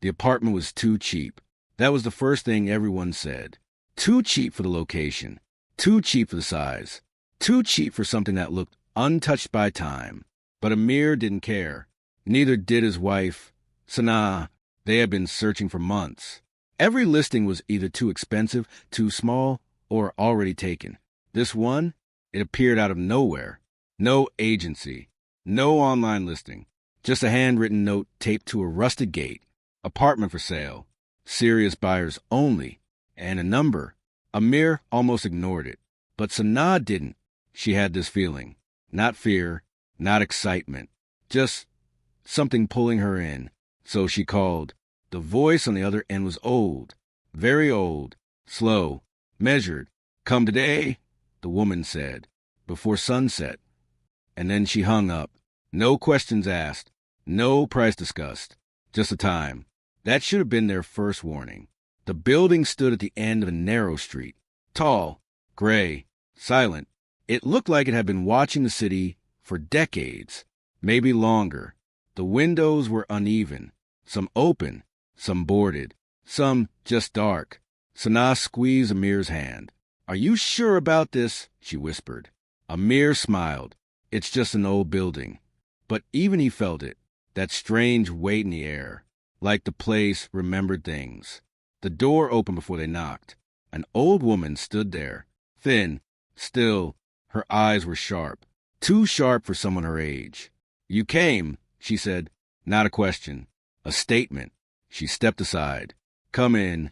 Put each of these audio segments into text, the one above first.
The apartment was too cheap. That was the first thing everyone said. Too cheap for the location. Too cheap for the size. Too cheap for something that looked untouched by time. But Amir didn't care. Neither did his wife, Sanaa. They had been searching for months. Every listing was either too expensive, too small, or already taken. This one, it appeared out of nowhere. No agency. No online listing. Just a handwritten note taped to a rusted gate. Apartment for sale. Serious buyers only. And a number. Amir almost ignored it. But Sanaa didn't. She had this feeling. Not fear, not excitement. Just something pulling her in. So she called. The voice on the other end was old. Very old. Slow. Measured. "Come today," the woman said. "Before sunset." And then she hung up. No questions asked. No price discussed. Just a time. That should have been their first warning. The building stood at the end of a narrow street. Tall, gray, silent. It looked like it had been watching the city for decades, maybe longer. The windows were uneven, some open, some boarded, some just dark. Sanaa squeezed Amir's hand. "Are you sure about this?" she whispered. Amir smiled. "It's just an old building." But even he felt it, that strange weight in the air, like the place remembered things. The door opened before they knocked. An old woman stood there, thin, still. Her eyes were sharp, too sharp for someone her age. "You came," she said. Not a question, a statement. She stepped aside. "Come in."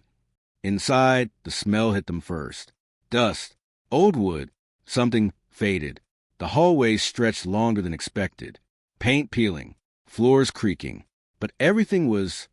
Inside, the smell hit them first. Dust, old wood, something faded. The hallway stretched longer than expected. Paint peeling, floors creaking. But everything was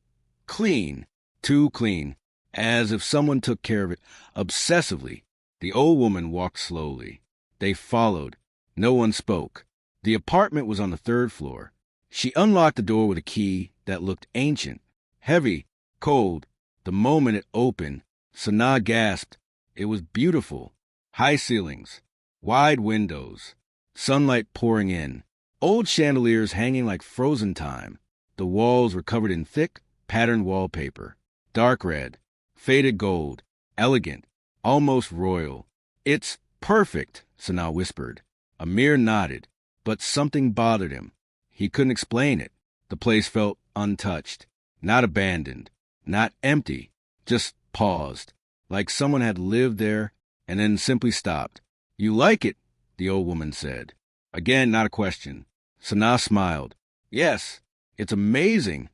clean, too clean, as if someone took care of it obsessively. The old woman walked slowly. They followed. No one spoke. The apartment was on the 3rd floor. She unlocked the door with a key that looked ancient, heavy, cold. The moment it opened, Sanaa gasped. It was beautiful. High ceilings, wide windows, sunlight pouring in, old chandeliers hanging like frozen time. The walls were covered in thick, patterned wallpaper, dark red, faded gold, elegant, almost royal. "It's perfect," Sanaa whispered. Amir nodded, but something bothered him. He couldn't explain it. The place felt untouched, not abandoned, not empty, just paused, like someone had lived there and then simply stopped. "You like it?" the old woman said. Again, not a question. Sanaa smiled. "Yes, it's amazing."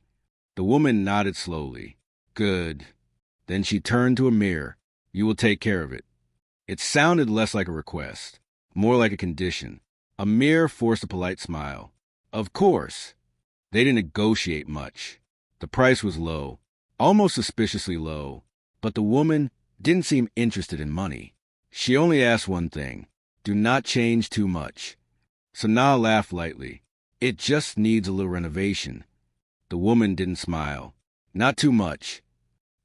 The woman nodded slowly. "Good." Then she turned to Amir. "You will take care of it." It sounded less like a request, more like a condition. Amir forced a polite smile. "Of course." They didn't negotiate much. The price was low, almost suspiciously low, but the woman didn't seem interested in money. She only asked one thing: do not change too much. Sanaa laughed lightly. "It just needs a little renovation." The woman didn't smile. "Not too much."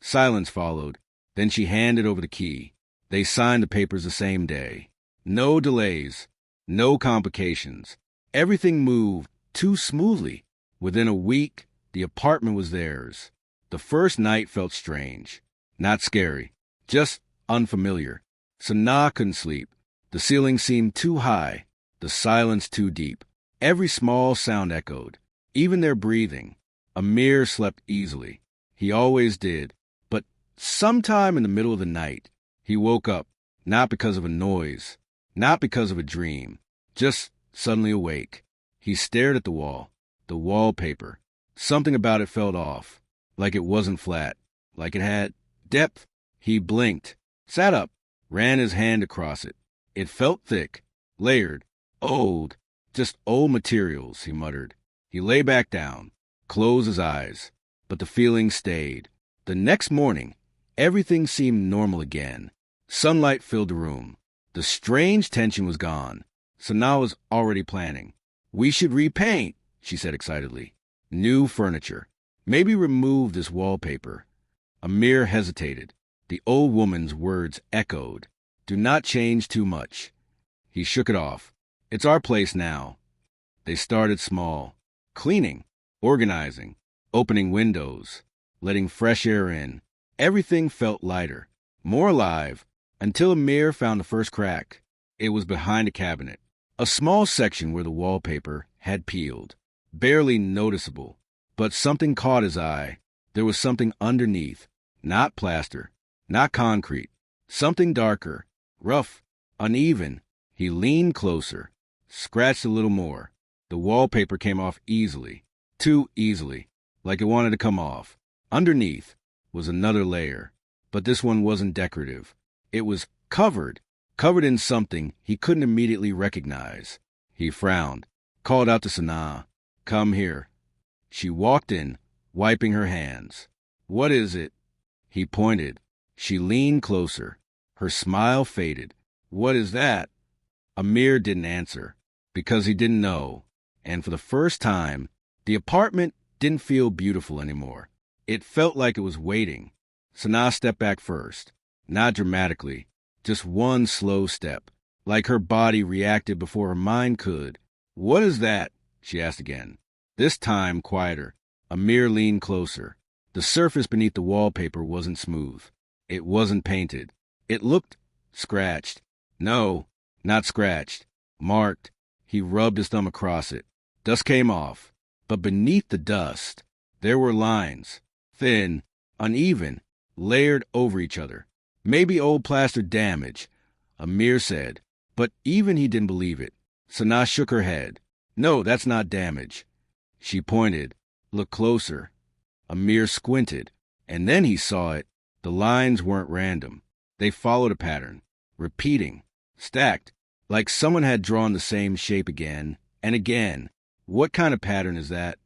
Silence followed. Then she handed over the key. They signed the papers the same day. No delays, no complications. Everything moved too smoothly. Within a week, the apartment was theirs. The first night felt strange. Not scary, just unfamiliar. Sanaa couldn't sleep. The ceiling seemed too high, the silence too deep. Every small sound echoed, even their breathing. Amir slept easily. He always did. But sometime in the middle of the night, he woke up, not because of a noise, not because of a dream, just suddenly awake. He stared at the wall, the wallpaper. Something about it felt off, like it wasn't flat, like it had depth. He blinked, sat up, ran his hand across it. It felt thick, layered, old, just old materials, he muttered. He lay back down, closed his eyes, but the feeling stayed. The next morning, everything seemed normal again. Sunlight filled the room. The strange tension was gone. Sanaa was already planning. "We should repaint," she said excitedly. "New furniture. Maybe remove this wallpaper." Amir hesitated. The old woman's words echoed. "Do not change too much." He shook it off. "It's our place now." They started small. Cleaning, organizing, opening windows. letting fresh air in. Everything felt lighter, more alive, until Amir found the first crack. It was behind a cabinet, a small section where the wallpaper had peeled, barely noticeable. But something caught his eye. There was something underneath, not plaster, not concrete, something darker, rough, uneven. He leaned closer, scratched a little more. The wallpaper came off easily, too easily, like it wanted to come off. Underneath was another layer, but this one wasn't decorative. It was covered in something he couldn't immediately recognize. He frowned, called out to Sanaa, "Come here." She walked in, wiping her hands. "What is it?" He pointed. She leaned closer. Her smile faded. "What is that?" Amir didn't answer, because he didn't know. And for the first time, the apartment didn't feel beautiful anymore. It felt like it was waiting. Sanaa stepped back first, not dramatically, just one slow step, like her body reacted before her mind could. "What is that?" she asked again. This time quieter. Amir leaned closer. The surface beneath the wallpaper wasn't smooth. It wasn't painted. It looked scratched. No, not scratched. Marked. He rubbed his thumb across it. Dust came off. But beneath the dust, there were lines. Thin, uneven, layered over each other. Maybe old plaster damage, Amir said. But even he didn't believe it. Sanaa shook her head. "No, that's not damage." She pointed. "Look closer." Amir squinted, and then he saw it. The lines weren't random. They followed a pattern, repeating, stacked, like someone had drawn the same shape again and again. "What kind of pattern is that?"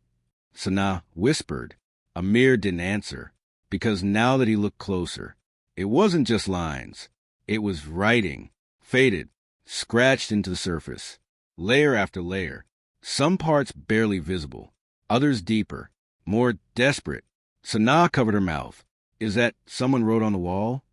Sanaa whispered. Amir didn't answer, because now that he looked closer, it wasn't just lines. It was writing, faded, scratched into the surface, layer after layer, some parts barely visible, others deeper, more desperate. Sanaa covered her mouth. "Is that someone wrote on the wall?"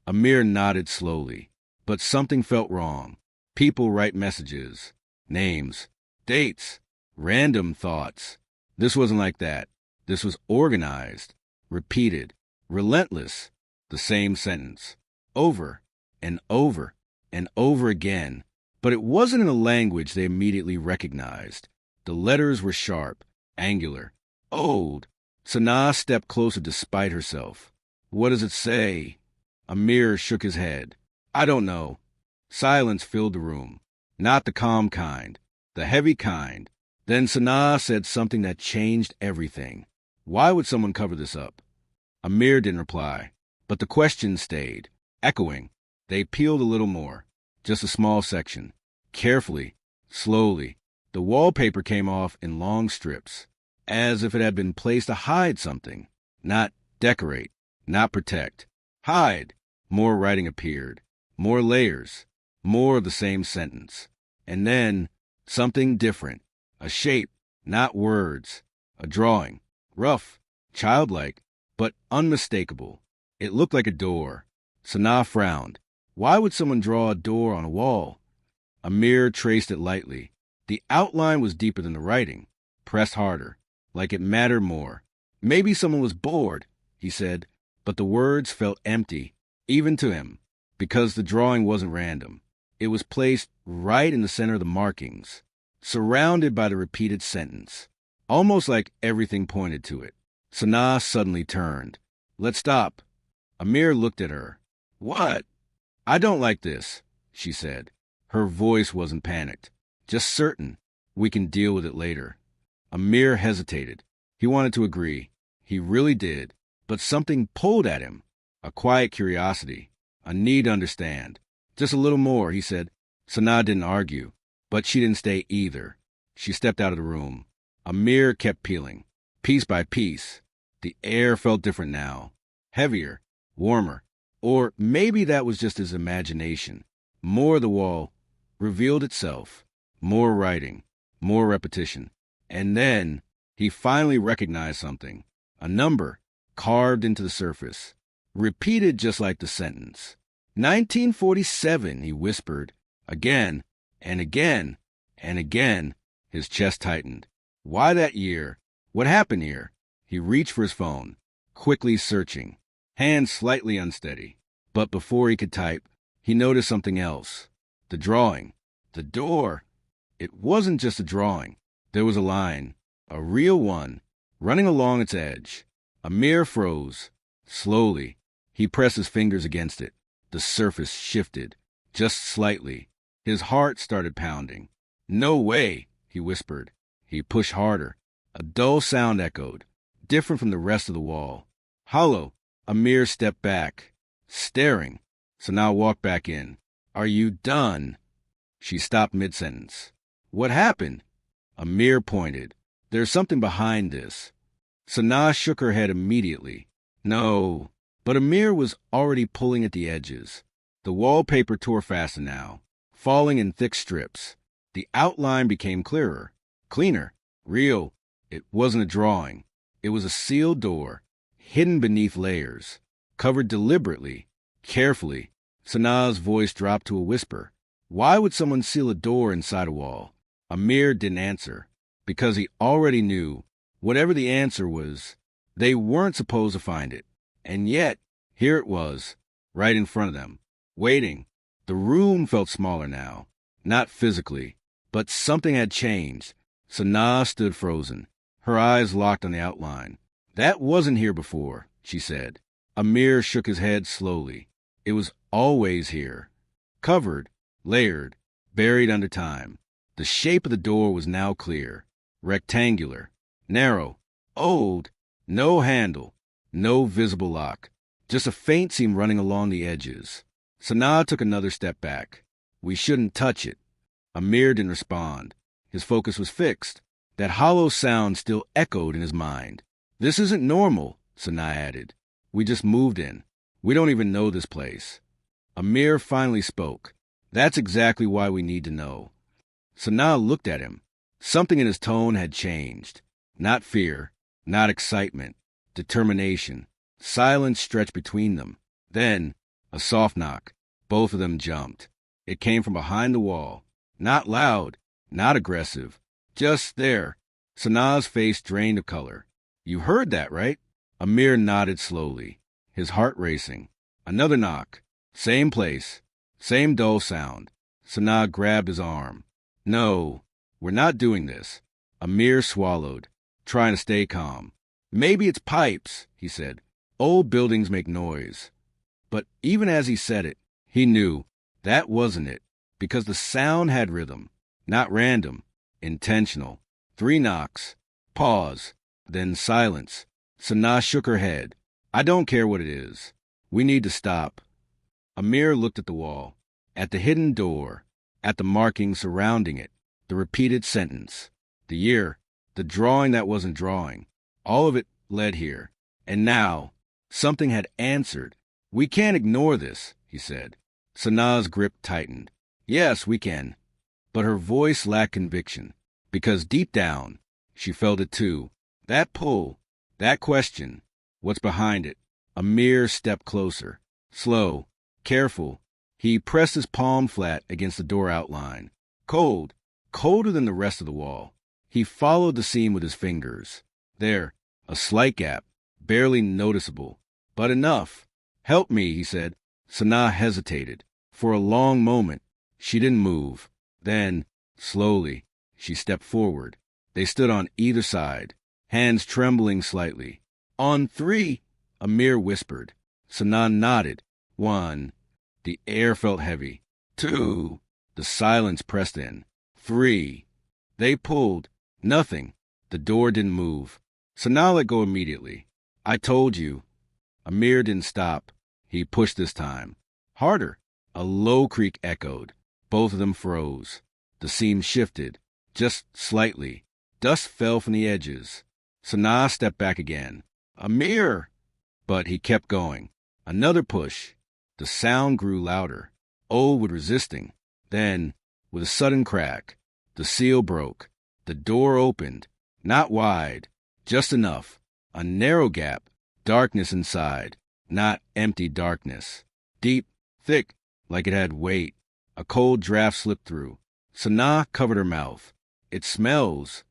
Amir nodded slowly, but something felt wrong. People write messages, names, dates, random thoughts. This wasn't like that. This was organized, repeated, relentless. The same sentence, over and over and over again. But it wasn't in a language they immediately recognized. The letters were sharp, angular, old. Sanaa stepped closer despite herself. "What does it say?" Amir shook his head. "I don't know." Silence filled the room. Not the calm kind, the heavy kind. Then Sanaa said something that changed everything. "Why would someone cover this up?" Amir didn't reply, but the question stayed, echoing. They peeled a little more, just a small section. Carefully, slowly, the wallpaper came off in long strips, as if it had been placed to hide something. Not decorate, not protect. Hide. More writing appeared, more layers, more of the same sentence. And then, something different. A shape, not words. A drawing. Rough, childlike, but unmistakable. It looked like a door. Sanaa frowned. Why would someone draw a door on a wall? Amir traced it lightly. The outline was deeper than the writing, pressed harder, like it mattered more. "Maybe someone was bored," he said, but the words felt empty, even to him, because the drawing wasn't random. It was placed right in the center of the markings, surrounded by the repeated sentence, almost like everything pointed to it. Sanaa suddenly turned. "Let's stop." Amir looked at her. "What?" "I don't like this," she said. Her voice wasn't panicked, just certain. "We can deal with it later." Amir hesitated. He wanted to agree. He really did. But something pulled at him. A quiet curiosity. A need to understand. "Just a little more," he said. Sanaa didn't argue, but she didn't stay either. She stepped out of the room. Amir kept peeling, piece by piece. The air felt different now. Heavier, warmer. Or maybe that was just his imagination. More of the wall revealed itself. More writing, more repetition. And then he finally recognized something. A number carved into the surface, repeated just like the sentence. 1947, he whispered. Again, and again, and again. His chest tightened. Why that year? What happened here? He reached for his phone. quickly searching, hands slightly unsteady. But before he could type, he noticed something else. The drawing. The door. It wasn't just a drawing. There was a line, a real one, running along its edge. Amir froze. Slowly, he pressed his fingers against it. The surface shifted, just slightly. His heart started pounding. "No way," he whispered. He pushed harder. A dull sound echoed, different from the rest of the wall. Hollow. Amir stepped back, staring. Sanaa walked back in. "Are you done?" She stopped mid-sentence. "What happened?" Amir pointed. "There's something behind this." Sanaa shook her head immediately. "No." But Amir was already pulling at the edges. The wallpaper tore faster now, falling in thick strips. The outline became clearer, cleaner, real. It wasn't a drawing. It was a sealed door, hidden beneath layers, covered deliberately, carefully. Sanaa's voice dropped to a whisper. Why would someone seal a door inside a wall? Amir didn't answer, because he already knew, whatever the answer was, they weren't supposed to find it. And yet, here it was, right in front of them, waiting. The room felt smaller now, not physically, but something had changed. Sanaa stood frozen, her eyes locked on the outline. "That wasn't here before," she said. Amir shook his head slowly. It was always here, covered, layered, buried under time. The shape of the door was now clear, rectangular, narrow, old, no handle, no visible lock, just a faint seam running along the edges. Sanaa took another step back. "We shouldn't touch it." Amir didn't respond. His focus was fixed. That hollow sound still echoed in his mind. "This isn't normal," Sanaa added. "We just moved in. We don't even know this place." Amir finally spoke. "That's exactly why we need to know." Sanaa looked at him. Something in his tone had changed. Not fear, not excitement, determination. Silence stretched between them. Then, a soft knock. Both of them jumped. It came from behind the wall. Not loud, not aggressive. Just there. Sanaa's face drained of color. "You heard that, right?" Amir nodded slowly, his heart racing. Another knock. Same place. Same dull sound. Sanaa grabbed his arm. "No, we're not doing this." Amir swallowed, trying to stay calm. "Maybe it's pipes," he said. "Old buildings make noise." But even as he said it, he knew that wasn't it, because the sound had rhythm, not random, intentional. 3 knocks, pause, then silence. Sanaa shook her head. "I don't care what it is. We need to stop." Amir looked at the wall, at the hidden door, at the markings surrounding it, the repeated sentence, the year, the drawing that wasn't drawing. All of it led here. And now, something had answered. "We can't ignore this," he said. Sanaa's grip tightened. "Yes, we can." But her voice lacked conviction, because deep down, she felt it too. That pull, that question, what's behind it? Amir stepped closer, slow, careful. He pressed his palm flat against the door outline. Cold, colder than the rest of the wall. He followed the seam with his fingers. There, a slight gap, barely noticeable, but enough. "Help me," he said. Sanaa hesitated. For a long moment, she didn't move. Then, slowly, she stepped forward. They stood on either side, hands trembling slightly. "On 3, Amir whispered. Sanaa nodded. 1. The air felt heavy. 2. The silence pressed in. 3. They pulled. Nothing. The door didn't move. Sanaa let go immediately. "I told you." Amir didn't stop. He pushed this time. Harder. A low creak echoed. Both of them froze. The seam shifted, just slightly. Dust fell from the edges. Sanaa stepped back again. "Amir!" But he kept going. Another push. The sound grew louder, old with resisting. Then, with a sudden crack, the seal broke. The door opened. Not wide, just enough. A narrow gap, darkness inside. Not empty darkness. Deep, thick, like it had weight. A cold draft slipped through. Sanaa covered her mouth. "It smells."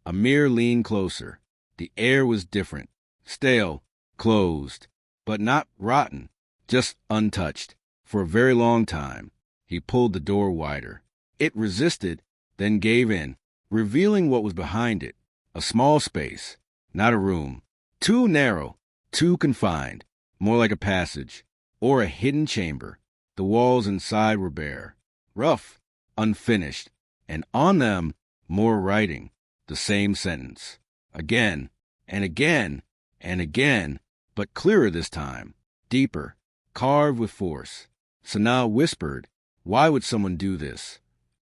Amir leaned closer. The air was different. Stale, closed, but not rotten, just untouched. For a very long time, he pulled the door wider. It resisted, then gave in, revealing what was behind it. A small space, not a room. Too narrow, too confined, more like a passage, or a hidden chamber. The walls inside were bare, rough, unfinished, and on them more writing, the same sentence. Again, and again, and again, but clearer this time, deeper, carved with force. Sanaa whispered, "Why would someone do this?"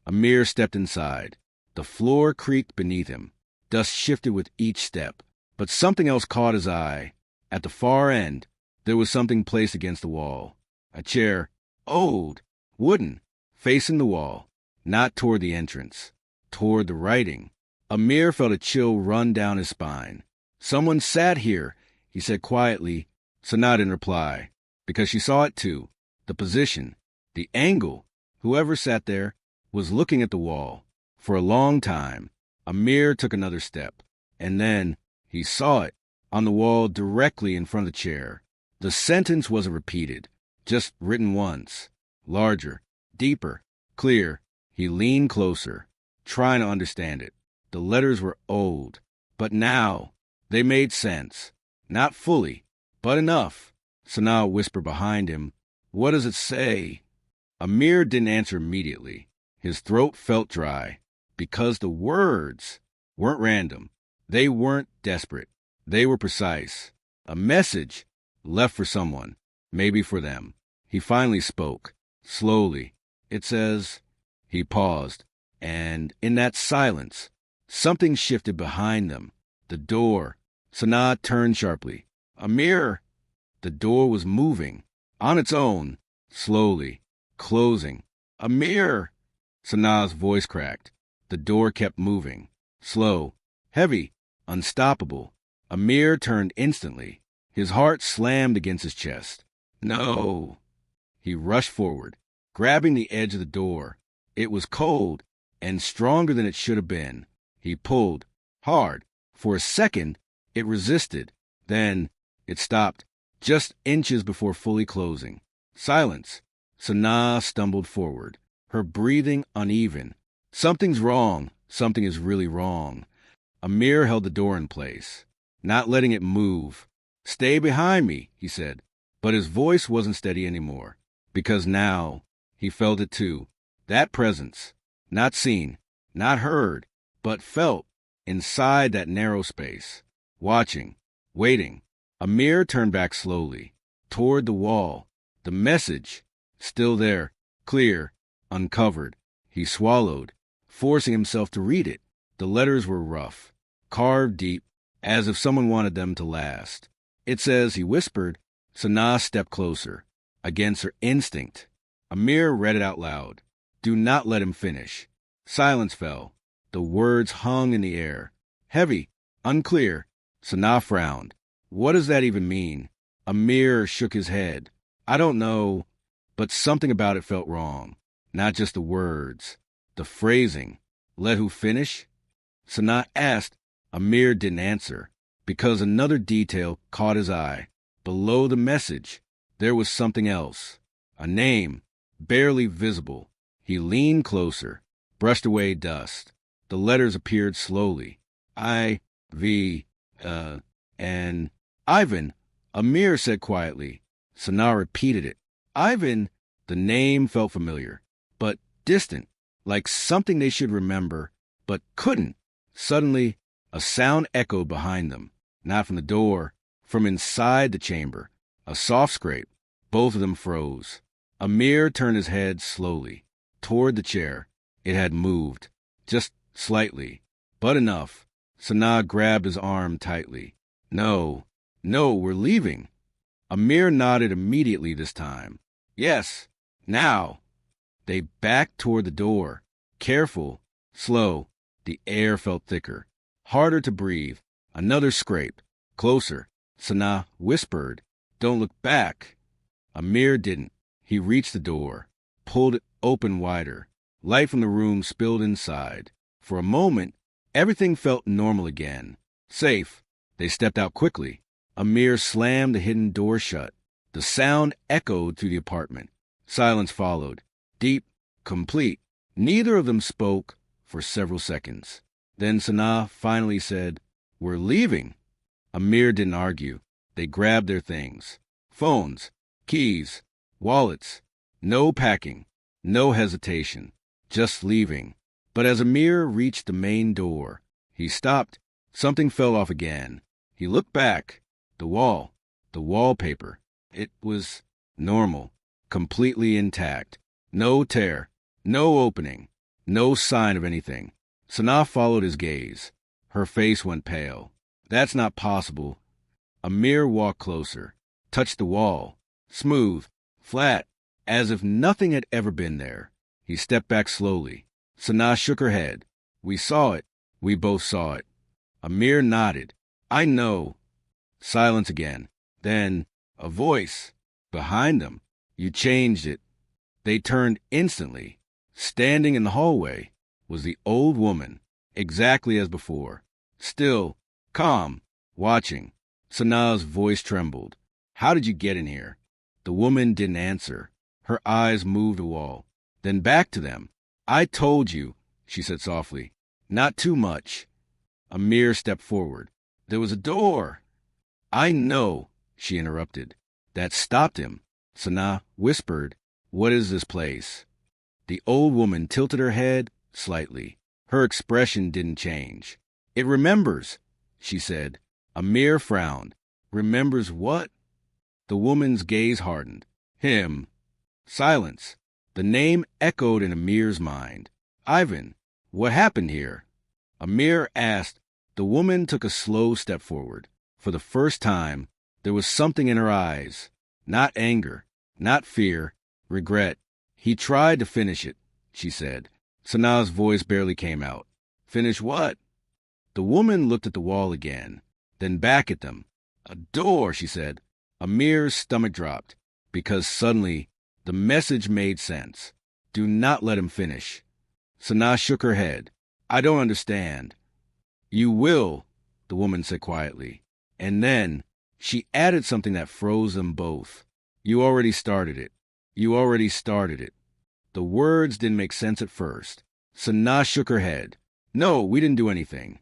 Amir stepped inside. The floor creaked beneath him. Dust shifted with each step. But something else caught his eye. At the far end, there was something placed against the wall. A chair, old, wooden, facing the wall, not toward the entrance, toward the writing. Amir felt a chill run down his spine. "Someone sat here," he said quietly. Sanaa didn't reply, because she saw it too. The position, the angle. Whoever sat there was looking at the wall. For a long time, Amir took another step, and then he saw it on the wall directly in front of the chair. The sentence wasn't repeated, just written once, larger, deeper, clear. He leaned closer, trying to understand it. The letters were old, but now they made sense. Not fully, but enough. Sanaa whispered behind him, "What does it say?" Amir didn't answer immediately. His throat felt dry, because the words weren't random. They weren't desperate. They were precise. A message left for someone, maybe for them. He finally spoke, slowly. "It says..." He paused, and in that silence, something shifted behind them. The door. Sanaa turned sharply. "Amir!" The door was moving, on its own, slowly, closing. "Amir!" Sanaa's voice cracked. The door kept moving, slow, heavy, unstoppable. Amir turned instantly. His heart slammed against his chest. "No!" He rushed forward, grabbing the edge of the door. It was cold and stronger than it should have been. He pulled, hard. For a second, it resisted. Then it stopped, just inches before fully closing. Silence. Sanaa stumbled forward, her breathing uneven. "Something's wrong. Something is really wrong." Amir held the door in place, not letting it move. "Stay behind me," he said. But his voice wasn't steady anymore, because now he felt it too. That presence, not seen, not heard, but felt inside that narrow space, watching, waiting. Amir turned back slowly, toward the wall. The message, still there, clear, uncovered. He swallowed, forcing himself to read it. The letters were rough, carved deep, as if someone wanted them to last. "It says," he whispered. Sanaa stepped closer, against her instinct. Amir read it out loud. "Do not let him finish." Silence fell. The words hung in the air, heavy, unclear. Sanaa frowned. "What does that even mean?" Amir shook his head. "I don't know," but something about it felt wrong. Not just the words, the phrasing. "Let who finish?" Sanaa asked. Amir didn't answer, because another detail caught his eye. Below the message, there was something else. A name, barely visible. He leaned closer, brushed away dust. The letters appeared slowly. I-V, N. "Ivan," Amir said quietly. Sanaa repeated it. "Ivan." The name felt familiar, but distant, like something they should remember, but couldn't. Suddenly, a sound echoed behind them, not from the door, from inside the chamber. A soft scrape. Both of them froze. Amir turned his head slowly, toward the chair. It had moved, just slightly, but enough. Sanaa grabbed his arm tightly. No, we're leaving." Amir nodded immediately this time. "Yes, now." They backed toward the door, careful, slow. The air felt thicker, harder to breathe. Another scrape, closer. Sanaa whispered, "Don't look back." Amir didn't. He reached the door, pulled it open wider. Light from the room spilled inside. For a moment, everything felt normal again. Safe. They stepped out quickly. Amir slammed the hidden door shut. The sound echoed through the apartment. Silence followed. Deep, complete. Neither of them spoke for several seconds. Then Sanaa finally said, "We're leaving." Amir didn't argue. They grabbed their things. Phones, keys, wallets. No packing, no hesitation. Just leaving. But as Amir reached the main door, he stopped. Something fell off again. He looked back. The wall. The wallpaper. It was normal. Completely intact. No tear. No opening. No sign of anything. Sanaa followed his gaze. Her face went pale. "That's not possible." Amir walked closer. Touched the wall. Smooth. Flat. As if nothing had ever been there. He stepped back slowly. Sanaa shook her head. "We saw it. We both saw it." Amir nodded. "I know." Silence again. Then a voice. Behind them. "You changed it." They turned instantly. Standing in the hallway was the old woman, exactly as before. Still, calm, watching. Sanaa's voice trembled. "How did you get in here?" The woman didn't answer. Her eyes moved a wall. Then back to them. "I told you," she said softly. "Not too much." Amir stepped forward. "There was a door." "I know," she interrupted. That stopped him. Sanaa whispered, "What is this place?" The old woman tilted her head slightly. Her expression didn't change. "It remembers," she said. Amir frowned. "Remembers what?" The woman's gaze hardened. "Him." Silence. The name echoed in Amir's mind. "Ivan, what happened here?" Amir asked. The woman took a slow step forward. For the first time, there was something in her eyes. Not anger, not fear, regret. "He tried to finish it," she said. Sanaa's voice barely came out. "Finish what?" The woman looked at the wall again, then back at them. "A door," she said. Amir's stomach dropped, because suddenly the message made sense. Do not let him finish. Sanaa shook her head. "I don't understand." "You will," the woman said quietly. And then she added something that froze them both. "You already started it. You already started it." The words didn't make sense at first. Sanaa shook her head. "No, we didn't do anything."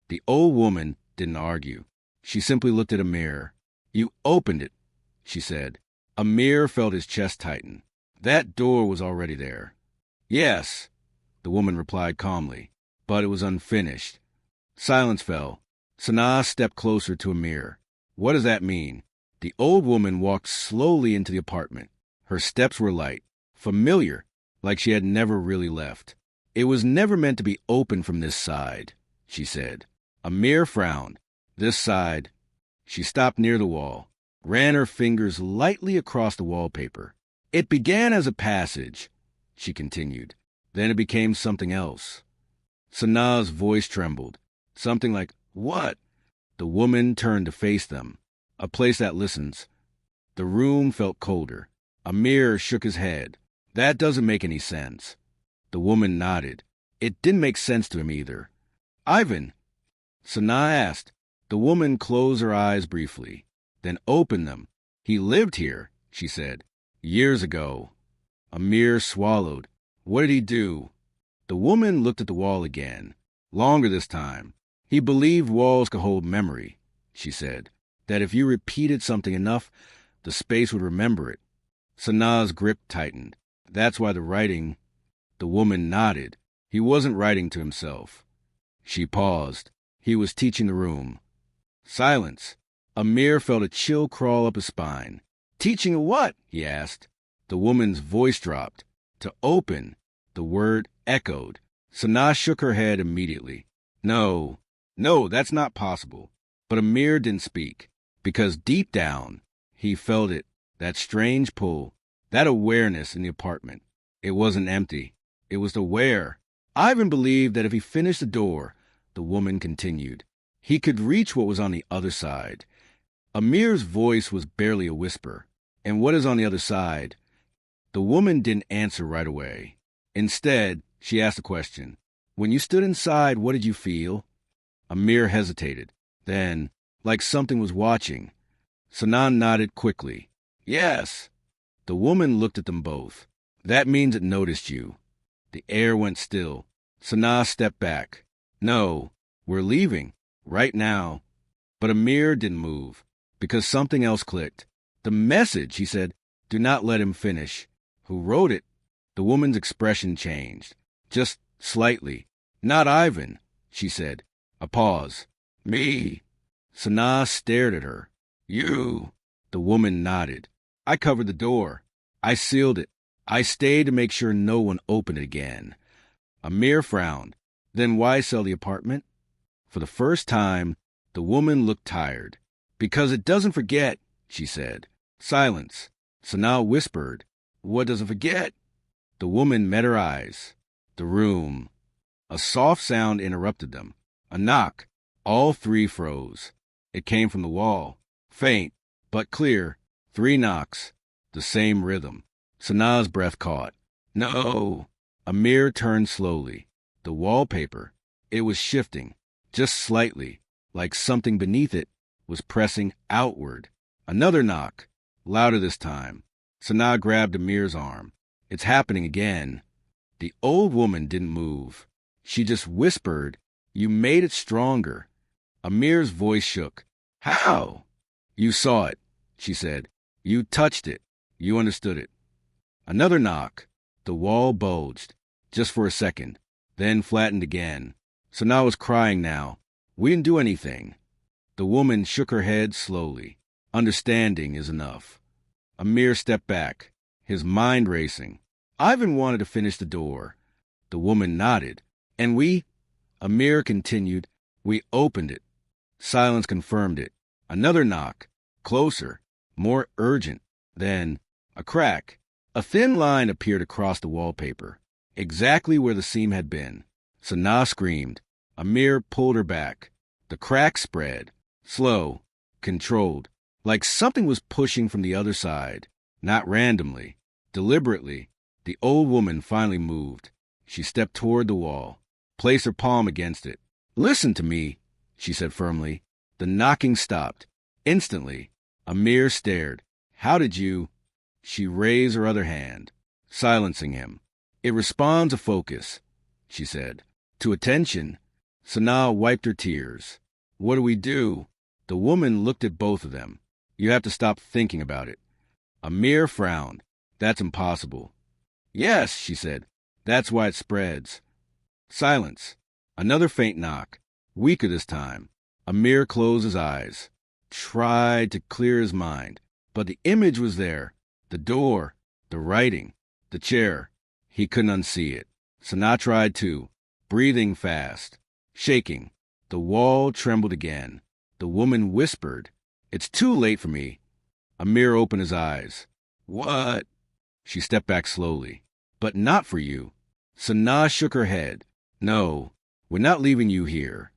The old woman didn't argue. She simply looked at Amir. "You opened it," she said. Amir felt his chest tighten. That door was already there. "Yes," the woman replied calmly, but it was unfinished. Silence fell. Sanaa stepped closer to Amir. "What does that mean?" The old woman walked slowly into the apartment. Her steps were light, familiar, like she had never really left. "It was never meant to be open from this side," she said. Amir frowned. "This side." She stopped near the wall, ran her fingers lightly across the wallpaper. "It began as a passage," she continued. "Then it became something else." Sanaa's voice trembled. Something like, "What?" The woman turned to face them. "A place that listens." The room felt colder. Amir shook his head. "That doesn't make any sense." The woman nodded. It didn't make sense to him either. "Ivan?" Sanaa asked. The woman closed her eyes briefly, then opened them. "He lived here," she said. "Years ago." Amir swallowed. "What did he do?" The woman looked at the wall again. "Longer this time. He believed walls could hold memory," she said. "That if you repeated something enough, the space would remember it." Sanaa's grip tightened. "That's why the writing..." The woman nodded. "He wasn't writing to himself." She paused. "He was teaching the room." Silence. Amir felt a chill crawl up his spine. "Teaching what?" he asked. The woman's voice dropped. "To open." The word echoed. Sanaa shook her head immediately. "No, that's not possible." But Amir didn't speak, because deep down, he felt it, that strange pull, that awareness in the apartment. It wasn't empty. It was aware. Ivan believed that if he finished the door, the woman continued, he could reach what was on the other side. Amir's voice was barely a whisper. "And what is on the other side?" The woman didn't answer right away. Instead, she asked a question. "When you stood inside, what did you feel?" Amir hesitated. Then, like something was watching, Sanaa nodded quickly. Yes. The woman looked at them both. That means it noticed you. The air went still. Sanaa stepped back. No, we're leaving. Right now. But Amir didn't move, because something else clicked. The message, he said. Do not let him finish. Who wrote it? The woman's expression changed. Just slightly. Not Ivan, she said. A pause. Me. Sanaa stared at her. You. The woman nodded. I covered the door. I sealed it. I stayed to make sure no one opened it again. Amir frowned. Then why sell the apartment? For the first time, the woman looked tired. Because it doesn't forget, she said. Silence. Sanaa whispered. What doesn't forget? The woman met her eyes. The room. A soft sound interrupted them. A knock. All three froze. It came from the wall. Faint, but clear. 3 knocks. The same rhythm. Sanaa's breath caught. No. Amir turned slowly. The wallpaper. It was shifting. Just slightly. Like something beneath it was pressing outward. Another knock. Louder this time. Sanaa grabbed Amir's arm. It's happening again. The old woman didn't move. She just whispered, You made it stronger. Amir's voice shook. How? You saw it, she said. You touched it. You understood it. Another knock. The wall bulged, just for a second, then flattened again. Sanaa was crying now. We didn't do anything. The woman shook her head slowly. Understanding is enough. Amir stepped back, his mind racing. Ivan wanted to finish the door. The woman nodded. And we? Amir continued. We opened it. Silence confirmed it. Another knock. Closer. More urgent. Then a crack. A thin line appeared across the wallpaper, exactly where the seam had been. Sanaa screamed. Amir pulled her back. The crack spread. Slow. Controlled. Like something was pushing from the other side. Not randomly. Deliberately. The old woman finally moved. She stepped toward the wall. Placed her palm against it. Listen to me, she said firmly. The knocking stopped. Instantly. Amir stared. How did you... She raised her other hand, silencing him. It responds to focus, she said. To attention. Sanaa wiped her tears. What do we do? The woman looked at both of them. You have to stop thinking about it. Amir frowned. That's impossible. Yes, she said. That's why it spreads. Silence. Another faint knock. Weaker this time. Amir closed his eyes. Tried to clear his mind. But the image was there. The door. The writing. The chair. He couldn't unsee it. Sanaa tried too. Breathing fast. Shaking. The wall trembled again. The woman whispered. It's too late for me. Amir opened his eyes. What? She stepped back slowly. But not for you. Sanaa shook her head. No, we're not leaving you here.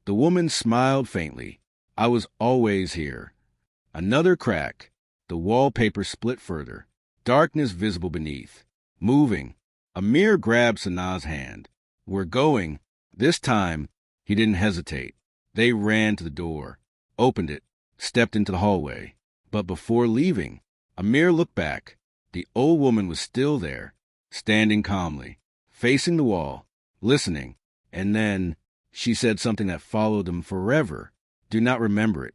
The woman smiled faintly. I was always here. Another crack. The wallpaper split further. Darkness visible beneath. Moving. Amir grabbed Sanaa's hand. We're going. This time, he didn't hesitate. They ran to the door. Opened it. Stepped into the hallway. But before leaving, Amir looked back. The old woman was still there, standing calmly, facing the wall, listening. And then she said something that followed them forever. Do not remember it.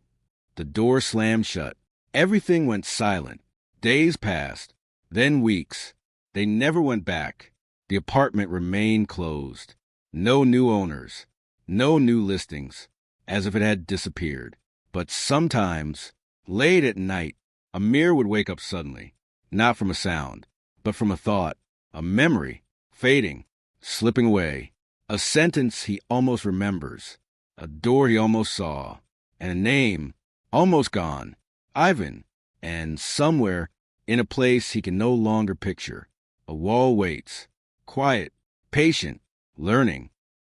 The door slammed shut. Everything went silent. Days passed, then weeks. They never went back. The apartment remained closed. No new owners. No new listings. As if it had disappeared. But sometimes, late at night, Amir would wake up suddenly. Not from a sound, but from a thought. A memory. Fading. Slipping away. A sentence he almost remembers. A door he almost saw. And a name. Almost gone. Ivan. And somewhere, in a place he can no longer picture, a wall waits. Quiet. Patient. Learning.